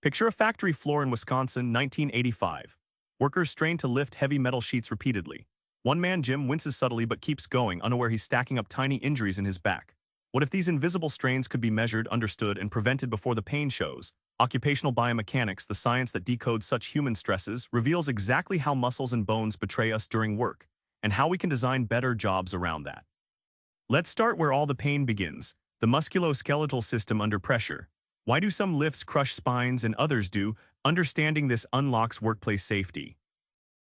Picture a factory floor in Wisconsin, 1985. Workers strain to lift heavy metal sheets repeatedly. One man, Jim, winces subtly but keeps going, unaware he's stacking up tiny injuries in his back. What if these invisible strains could be measured, understood, and prevented before the pain shows? Occupational biomechanics, the science that decodes such human stresses, reveals exactly how muscles and bones betray us during work, and how we can design better jobs around that. Let's start where all the pain begins, the musculoskeletal system under pressure. Why do some lifts crush spines and others do? Understanding this unlocks workplace safety.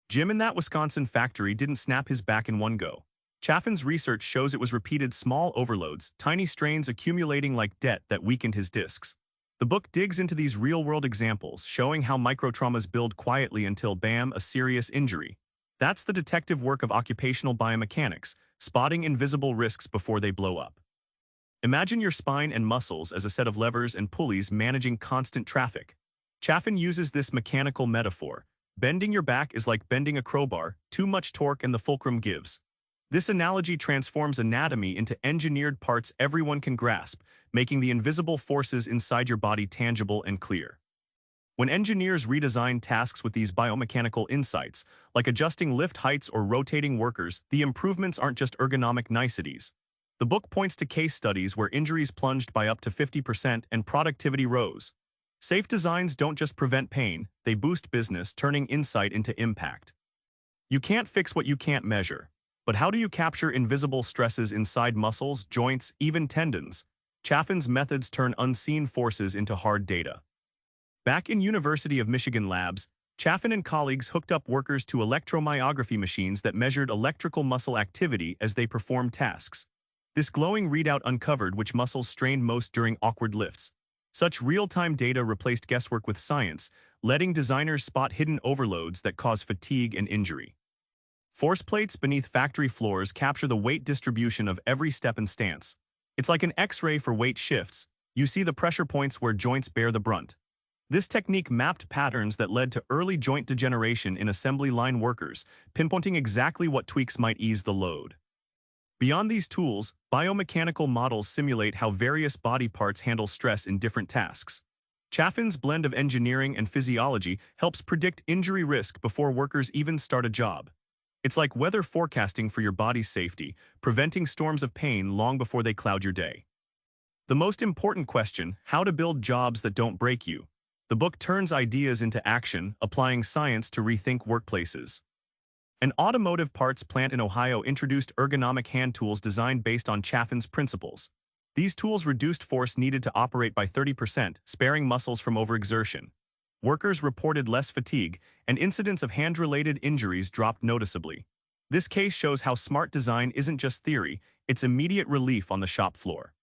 Jim in that Wisconsin factory didn't snap his back in one go. Chaffin's research shows it was repeated small overloads, tiny strains accumulating like debt that weakened his discs. The book digs into these real-world examples, showing how microtraumas build quietly until, bam, a serious injury. That's the detective work of occupational biomechanics, spotting invisible risks before they blow up. Imagine your spine and muscles as a set of levers and pulleys managing constant traffic. Chaffin uses this mechanical metaphor. Bending your back is like bending a crowbar, too much torque and the fulcrum gives. This analogy transforms anatomy into engineered parts everyone can grasp, making the invisible forces inside your body tangible and clear. When engineers redesign tasks with these biomechanical insights, like adjusting lift heights or rotating workers, the improvements aren't just ergonomic niceties. The book points to case studies where injuries plunged by up to 50% and productivity rose. Safe designs don't just prevent pain, they boost business, turning insight into impact. You can't fix what you can't measure. But how do you capture invisible stresses inside muscles, joints, even tendons? Chaffin's methods turn unseen forces into hard data. Back in University of Michigan labs, Chaffin and colleagues hooked up workers to electromyography machines that measured electrical muscle activity as they performed tasks. This glowing readout uncovered which muscles strained most during awkward lifts. Such real-time data replaced guesswork with science, letting designers spot hidden overloads that cause fatigue and injury. Force plates beneath factory floors capture the weight distribution of every step and stance. It's like an X-ray for weight shifts. You see the pressure points where joints bear the brunt. This technique mapped patterns that led to early joint degeneration in assembly line workers, pinpointing exactly what tweaks might ease the load. Beyond these tools, biomechanical models simulate how various body parts handle stress in different tasks. Chaffin's blend of engineering and physiology helps predict injury risk before workers even start a job. It's like weather forecasting for your body's safety, preventing storms of pain long before they cloud your day. The most important question, how to build jobs that don't break you. The book turns ideas into action, applying science to rethink workplaces. An automotive parts plant in Ohio introduced ergonomic hand tools designed based on Chaffin's principles. These tools reduced force needed to operate by 30%, sparing muscles from overexertion. Workers reported less fatigue, and incidents of hand-related injuries dropped noticeably. This case shows how smart design isn't just theory, it's immediate relief on the shop floor.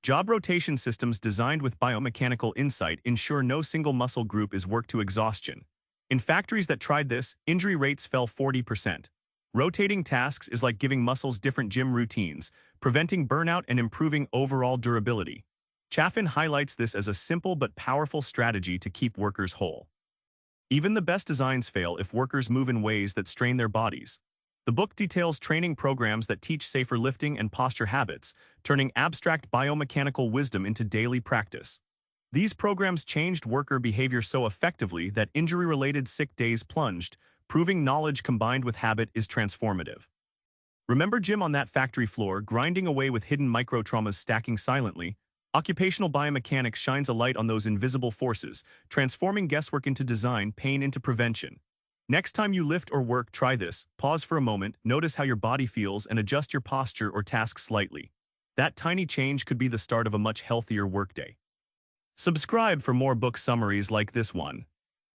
Job rotation systems designed with biomechanical insight ensure no single muscle group is worked to exhaustion. In factories that tried this, injury rates fell 40%. Rotating tasks is like giving muscles different gym routines, preventing burnout and improving overall durability. Chaffin highlights this as a simple but powerful strategy to keep workers whole. Even the best designs fail if workers move in ways that strain their bodies. The book details training programs that teach safer lifting and posture habits, turning abstract biomechanical wisdom into daily practice. These programs changed worker behavior so effectively that injury-related sick days plunged, proving knowledge combined with habit is transformative. Remember Jim on that factory floor, grinding away with hidden microtraumas stacking silently? Occupational biomechanics shines a light on those invisible forces, transforming guesswork into design, pain into prevention. Next time you lift or work, try this. Pause for a moment, notice how your body feels, and adjust your posture or task slightly. That tiny change could be the start of a much healthier workday. Subscribe for more book summaries like this one.